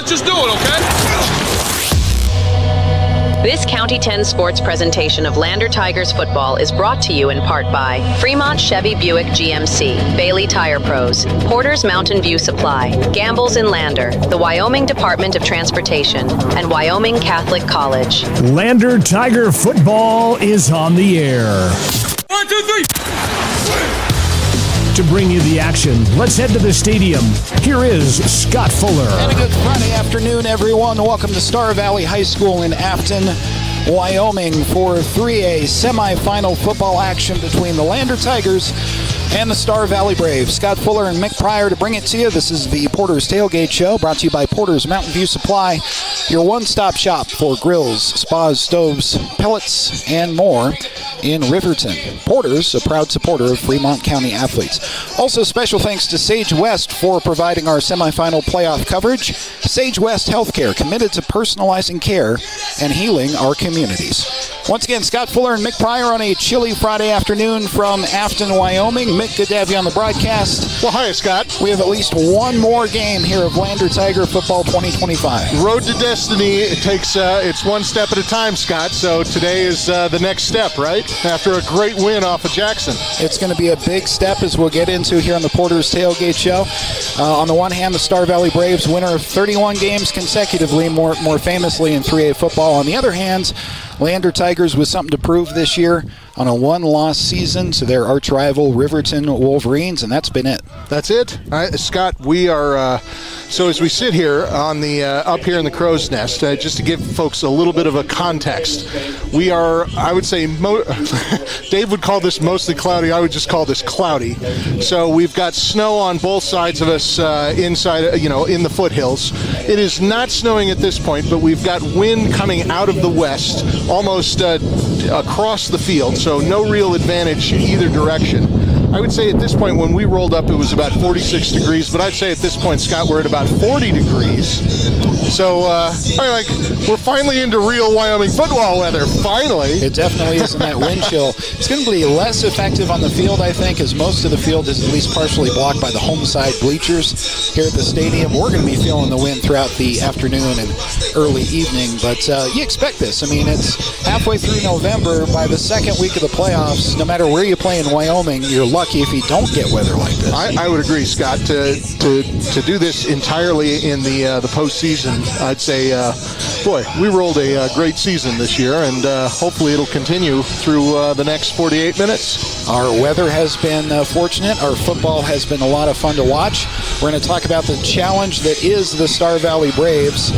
let's just do it, okay? This County 10 sports presentation of Lander Tigers football is brought to you in part by Fremont Chevy Buick GMC, Bailey Tire Pros, Porter's Mountain View Supply, Gamble's in Lander, the Wyoming Department of Transportation, and Wyoming Catholic College. Lander Tiger football is on the air. 1, 2, 3. To bring you the action, let's head to the stadium. Here is Scott Fuller. And a good Friday afternoon, everyone. Welcome to Star Valley High School in Afton, Wyoming for 3A semifinal football action between the Lander Tigers and the Star Valley Braves. Scott Fuller and Mick Pryor to bring it to you. This is the Porter's Tailgate Show, brought to you by Porter's Mountain View Supply, your one-stop shop for grills, spas, stoves, pellets, and more in Riverton. Porter's, a proud supporter of Fremont County athletes. Also, special thanks to Sage West for providing our semifinal playoff coverage. Sage West Healthcare, committed to personalizing care and healing our communities. Once again, Scott Fuller and Mick Pryor on a chilly Friday afternoon from Afton, Wyoming. Mick, good to have you on the broadcast. Well, hi, Scott. We have at least one more game here of Lander Tiger Football 2025. Road to destiny. It takes it's one step at a time, Scott. So today is the next step, right? After a great win off of Jackson. It's going to be a big step, as we'll get into here on the Porter's Tailgate Show. On the one hand, the Star Valley Braves, winner of 31 games consecutively, more famously in 3A football. On the other hand, Lander Tigers with something to prove this year on a one-loss season to their arch-rival Riverton Wolverines, and that's been it. That's it? Scott, we are, so as we sit here on the up here in the Crow's Nest, just to give folks a little bit of a context, we are, I would say, Dave would call this mostly cloudy, I would just call this cloudy. So we've got snow on both sides of us inside, in the foothills. It is not snowing at this point, but we've got wind coming out of the west, almost across the field, so no real advantage either direction. I would say at this point, when we rolled up, it was about 46 degrees, but I'd say at this point, Scott, we're at about 40 degrees. So, we're finally into real Wyoming football weather, finally. It definitely is in that wind chill. It's going to be less effective on the field, I think, as most of the field is at least partially blocked by the home side bleachers here at the stadium. We're going to be feeling the wind throughout the afternoon and early evening, but you expect this. I mean, it's halfway through November. By the second week of the playoffs, no matter where you play in Wyoming, you're lucky if you don't get weather like this. I would agree, Scott. To do this entirely in the postseason, I'd say, we rolled a great season this year, and hopefully it'll continue through the next 48 minutes. Our weather has been fortunate. Our football has been a lot of fun to watch. We're going to talk about the challenge that is the Star Valley Braves,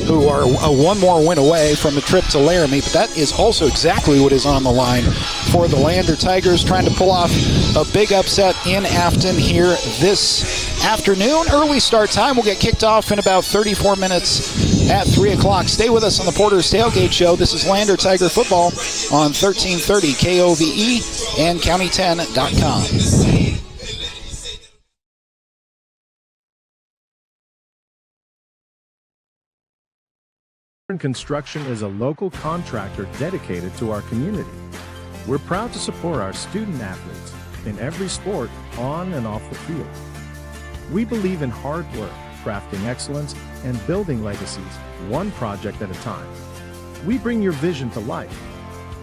who are one more win away from a trip to Laramie, but that is also exactly what is on the line for the Lander Tigers, trying to pull off a big upset in Afton here this afternoon. Early start time. We'll get kicked off in about 34 minutes at 3 o'clock. Stay with us on the Porter's Tailgate Show. This is Lander Tiger Football on 1330 KOVE and County10.com. Construction is a local contractor dedicated to our community. We're proud to support our student athletes in every sport on and off the field. We believe in hard work, crafting excellence, and building legacies one project at a time. We bring your vision to life.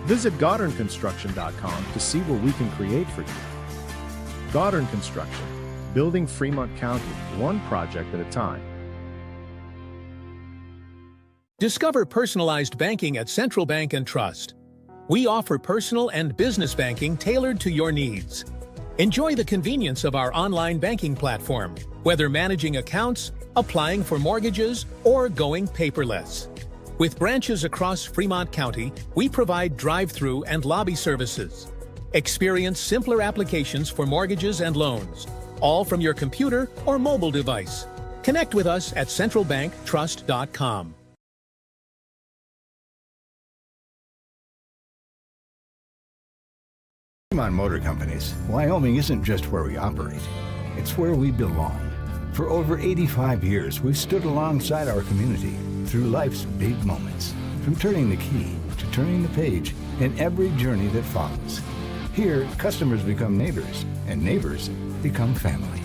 Visit GoddardConstruction.com to see what we can create for you. Goddard Construction, building Fremont County one project at a time. Discover personalized banking at Central Bank & Trust. We offer personal and business banking tailored to your needs. Enjoy the convenience of our online banking platform, whether managing accounts, applying for mortgages, or going paperless. With branches across Fremont County, we provide drive-through and lobby services. Experience simpler applications for mortgages and loans, all from your computer or mobile device. Connect with us at centralbanktrust.com. Fremont Motor Companies, Wyoming isn't just where we operate, it's where we belong. For over 85 years, we've stood alongside our community through life's big moments, from turning the key to turning the page in every journey that follows. Here, customers become neighbors, and neighbors become family.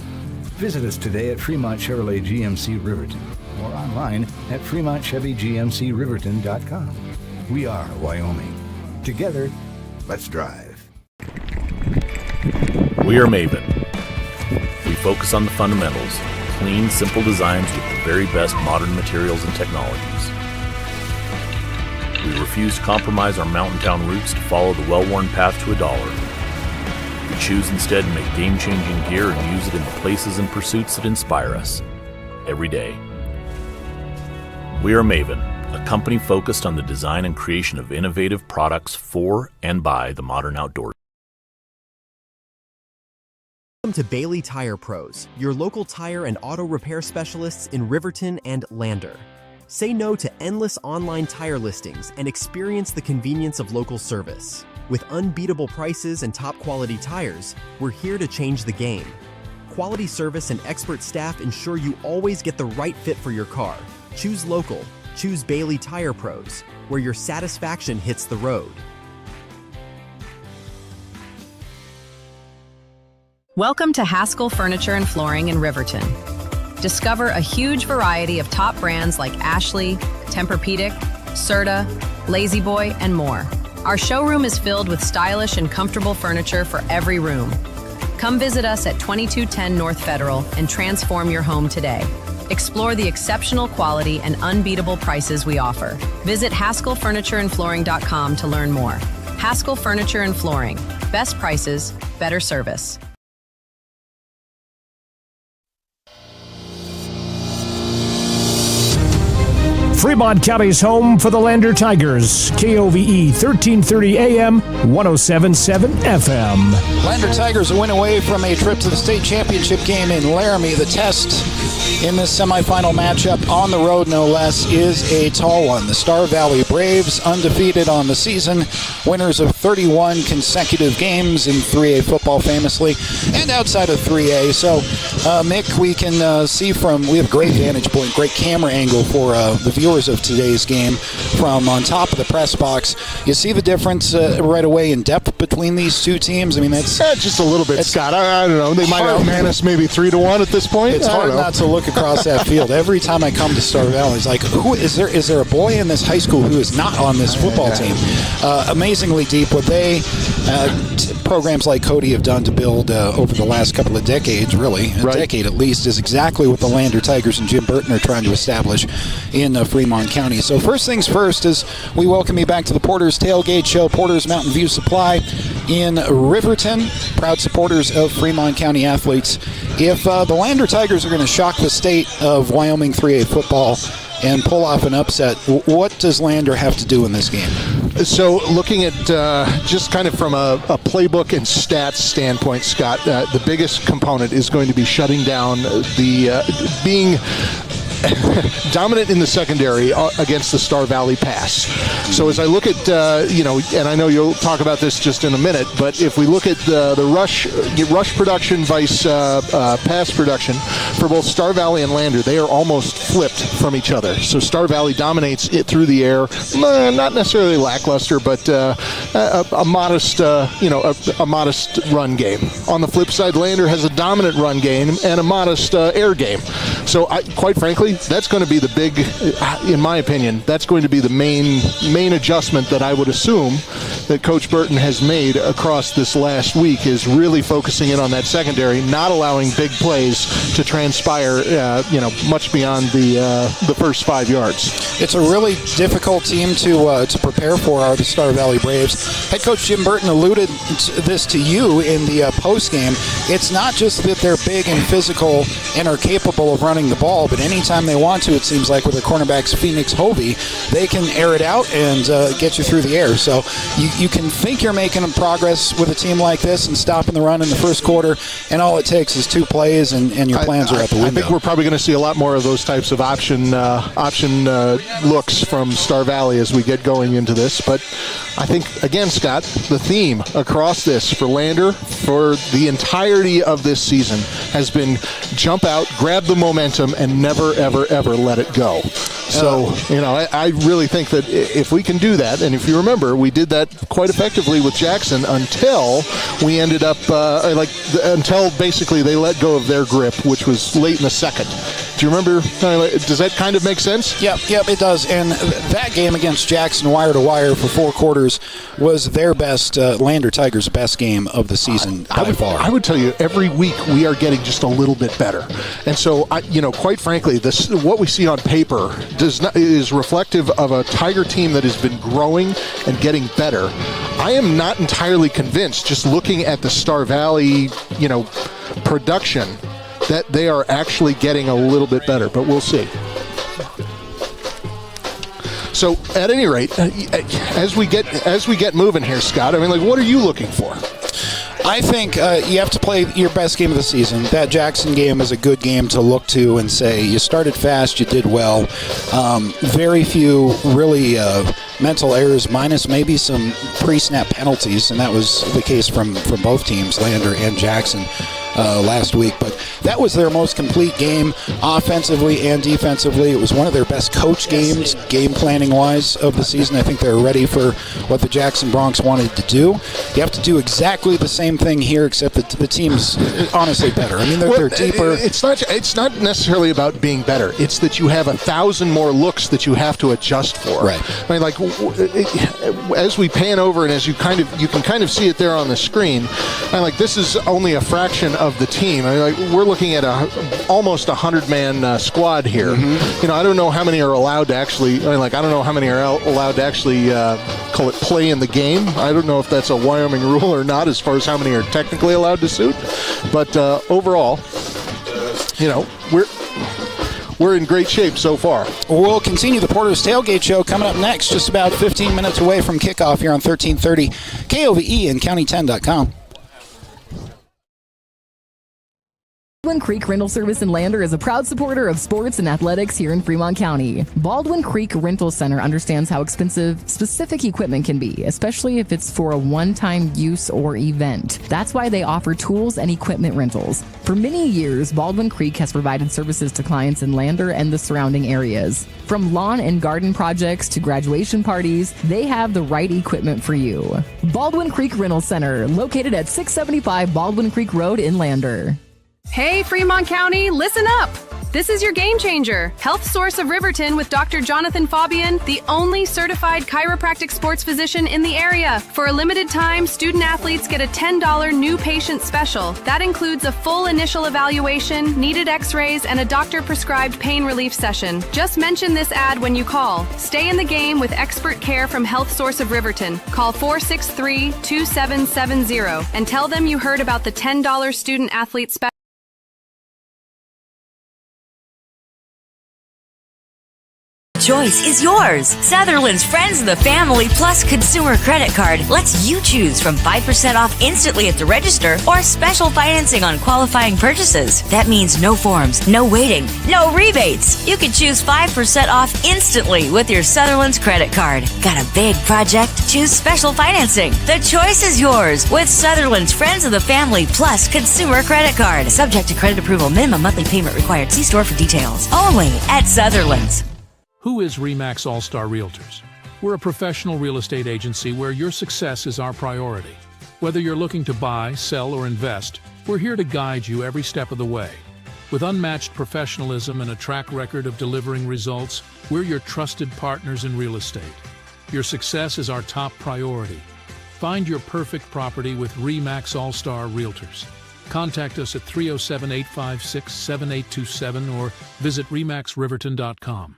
Visit us today at Fremont Chevrolet GMC Riverton, or online at FremontChevyGMCRiverton.com. We are Wyoming. Together, let's drive. We are Maven. We focus on the fundamentals, clean, simple designs with the very best modern materials and technologies. We refuse to compromise our mountain town roots to follow the well-worn path to $1. We choose instead to make game-changing gear and use it in the places and pursuits that inspire us every day. We are Maven, a company focused on the design and creation of innovative products for and by the modern outdoors. Welcome to Bailey Tire Pros, your local tire and auto repair specialists in Riverton and Lander. Say no to endless online tire listings and experience the convenience of local service. With unbeatable prices and top quality tires, we're here to change the game. Quality service and expert staff ensure you always get the right fit for your car. Choose local. Choose Bailey Tire Pros, where your satisfaction hits the road. Welcome to Haskell Furniture and Flooring in Riverton. Discover a huge variety of top brands like Ashley, Tempur-Pedic, Serta, Lazy Boy, and more. Our showroom is filled with stylish and comfortable furniture for every room. Come visit us at 2210 North Federal and transform your home today. Explore the exceptional quality and unbeatable prices we offer. Visit HaskellFurnitureandFlooring.com to learn more. Haskell Furniture and Flooring. Best prices, better service. Fremont County's home for the Lander Tigers. KOVE 1330 AM, 107.7 FM. Lander Tigers win away from a trip to the state championship game in Laramie. The test in this semifinal matchup on the road, no less, is a tall one. The Star Valley Braves, undefeated on the season, winners of 31 consecutive games in 3A football famously, and outside of 3A. So, Mick, we can see we have great vantage point, great camera angle for the viewers of today's game from on top of the press box. You see the difference right away in depth between these two teams. I mean, that's just a little bit, Scott. I don't know. They might outman us maybe 3-1 at this point. It's hard not to look across that field. Every time I come to Star Valley, it's like, who is there? Is there a boy in this high school who is not on this football team? Amazingly deep. What they programs like Cody have done to build over the last couple of decades, really a decade at least, is exactly what the Lander Tigers and Jim Burton are trying to establish in Fremont County. So first things first is we welcome you back to the Porter's Tailgate Show. Porter's Mountain View Supply in Riverton, proud supporters of Fremont County athletes. If the Lander Tigers are going to shock the state of Wyoming 3A football and pull off an upset, what does Lander have to do in this game? So looking at just kind of from a playbook and stats standpoint, Scott, the biggest component is going to be shutting down being dominant in the secondary against the Star Valley pass. So as I look at, and I know you'll talk about this just in a minute, but if we look at the rush production vice pass production for both Star Valley and Lander, they are almost flipped from each other. So Star Valley dominates it through the air, not necessarily lackluster, but a modest run game. On the flip side, Lander has a dominant run game and a modest air game. So quite frankly, that's going to be the big, in my opinion, that's going to be the main adjustment that I would assume that Coach Burton has made across this last week, is really focusing in on that secondary, not allowing big plays to transpire, much beyond the first 5 yards. It's a really difficult team to prepare for, are the Star Valley Braves. Head coach Jim Burton alluded this to you in the post game. It's not just that they're big and physical and are capable of running the ball, but anytime they want to, it seems like with their cornerbacks Phoenix Hovey, they can air it out and get you through the air. So you can think you're making progress with a team like this and stopping the run in the first quarter, and all it takes is 2 plays and your plans are out the window. I think we're probably going to see a lot more of those types of option looks from Star Valley as we get going into this. But I think, again, Scott, the theme across this for Lander for the entirety of this season has been jump out, grab the momentum, and never, ever, ever let it go. So, I really think that if we can do that, and if you remember, we did that quite effectively with Jackson until we ended up, until basically they let go of their grip, which was late in the second. Do you remember? Does that kind of make sense? Yep, it does. And that game against Jackson, wire to wire for 4 quarters, was their best, Lander Tigers' best game of the season by far. I would tell you, every week we are getting just a little bit better. And so, quite frankly, what we see on paper is reflective of a Tiger team that has been growing and getting better. I am not entirely convinced, just looking at the Star Valley, production, that they are actually getting a little bit better, but we'll see. So, at any rate, as we get moving here, Scott, what are you looking for? I think you have to play your best game of the season. That Jackson game is a good game to look to and say you started fast, you did well. Very few really mental errors, minus maybe some pre-snap penalties, and that was the case from both teams, Lander and Jackson, last week. But that was their most complete game, offensively and defensively. It was one of their best coach games, game planning-wise, of the season. I think they're ready for what the Jackson Broncs wanted to do. You have to do exactly the same thing here, except that the team's honestly better. They're deeper. It's not necessarily about being better. It's that you have 1,000 more looks that you have to adjust for. Right. As we pan over and as you can kind of see it there on the screen, this is only a fraction of the team. We're looking at almost 100-man squad here. Mm-hmm. I don't know how many are allowed to actually. I don't know how many are allowed to actually call it play in the game. I don't know if that's a Wyoming rule or not, as far as how many are technically allowed to suit. But overall, we're in great shape so far. We'll continue the Porter's Tailgate Show coming up next, just about 15 minutes away from kickoff here on 1330 KOVE and County10.com. Baldwin Creek Rental Service in Lander is a proud supporter of sports and athletics here in Fremont County. Baldwin Creek Rental Center understands how expensive specific equipment can be, especially if it's for a one-time use or event. That's why they offer tools and equipment rentals. For many years, Baldwin Creek has provided services to clients in Lander and the surrounding areas. From lawn and garden projects to graduation parties, they have the right equipment for you. Baldwin Creek Rental Center, located at 675 Baldwin Creek Road in Lander. Hey, Fremont County, listen up! This is your game changer, Health Source of Riverton with Dr. Jonathan Fabian, the only certified chiropractic sports physician in the area. For a limited time, student athletes get a $10 new patient special. That includes a full initial evaluation, needed x-rays, and a doctor-prescribed pain relief session. Just mention this ad when you call. Stay in the game with expert care from Health Source of Riverton. Call 463-2770 and tell them you heard about the $10 student athlete special. Choice is yours. Sutherland's Friends of the Family Plus Consumer Credit Card lets you choose from 5% off instantly at the register or special financing on qualifying purchases. That means no forms, no waiting, no rebates. You can choose 5% off instantly with your Sutherland's credit card. Got a big project? Choose special financing. The choice is yours with Sutherland's Friends of the Family Plus Consumer Credit Card. Subject to credit approval. Minimum monthly payment required. See store for details. Only at Sutherland's. Who is RE/MAX All-Star Realtors? We're a professional real estate agency where your success is our priority. Whether you're looking to buy, sell, or invest, we're here to guide you every step of the way. With unmatched professionalism and a track record of delivering results, we're your trusted partners in real estate. Your success is our top priority. Find your perfect property with RE/MAX All-Star Realtors. Contact us at 307-856-7827 or visit remaxriverton.com.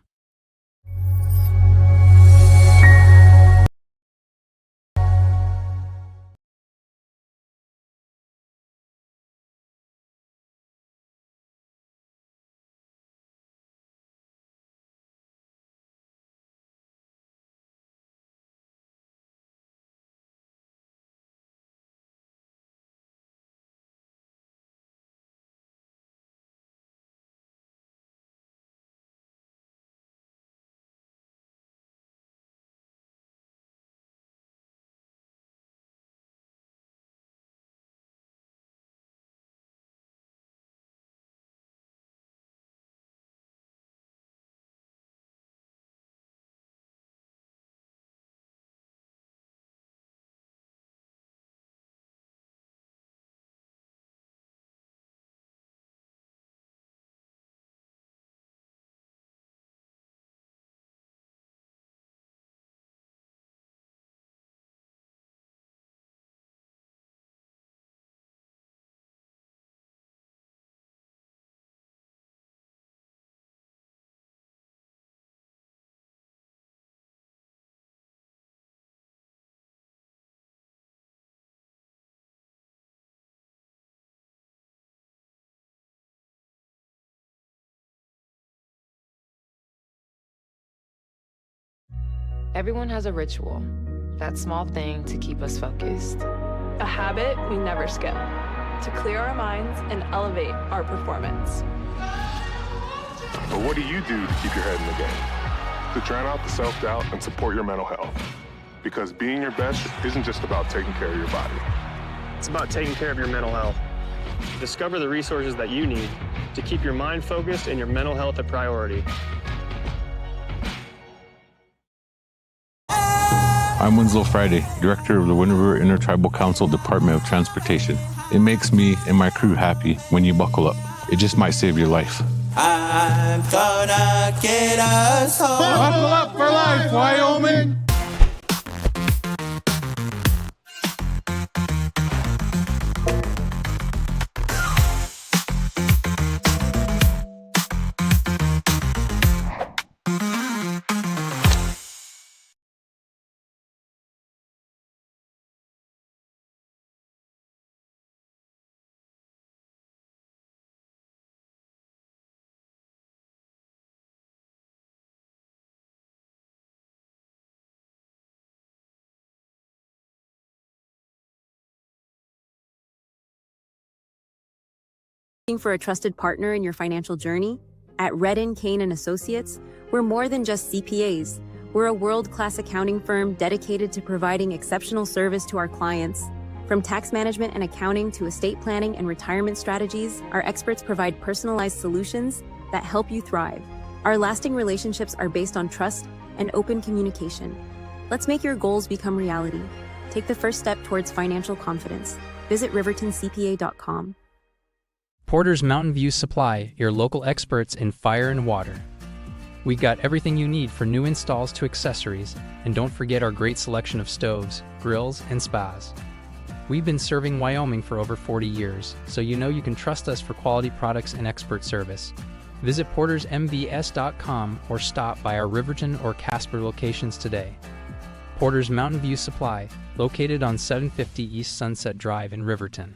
Everyone has a ritual, that small thing to keep us focused. A habit we never skip, to clear our minds and elevate our performance. But what do you do to keep your head in the game? To drown out the self-doubt and support your mental health. Because being your best isn't just about taking care of your body. It's about taking care of your mental health. Discover the resources that you need to keep your mind focused and your mental health a priority. I'm Winslow Friday, Director of the Wind River Intertribal Council Department of Transportation. It makes me and my crew happy when you buckle up. It just might save your life. I'm gonna get us home. Buckle up for life, Wyoming! Looking for a trusted partner in your financial journey? At Redden, Kane & Associates, we're more than just CPAs. We're a world-class accounting firm dedicated to providing exceptional service to our clients. From tax management and accounting to estate planning and retirement strategies, our experts provide personalized solutions that help you thrive. Our lasting relationships are based on trust and open communication. Let's make your goals become reality. Take the first step towards financial confidence. Visit rivertoncpa.com. Porter's Mountain View Supply, your local experts in fire and water. We got everything you need for new installs to accessories, and don't forget our great selection of stoves, grills, and spas. We've been serving Wyoming for over 40 years, so you know you can trust us for quality products and expert service. Visit portersmvs.com or stop by our Riverton or Casper locations today. Porter's Mountain View Supply, located on 750 East Sunset Drive in Riverton.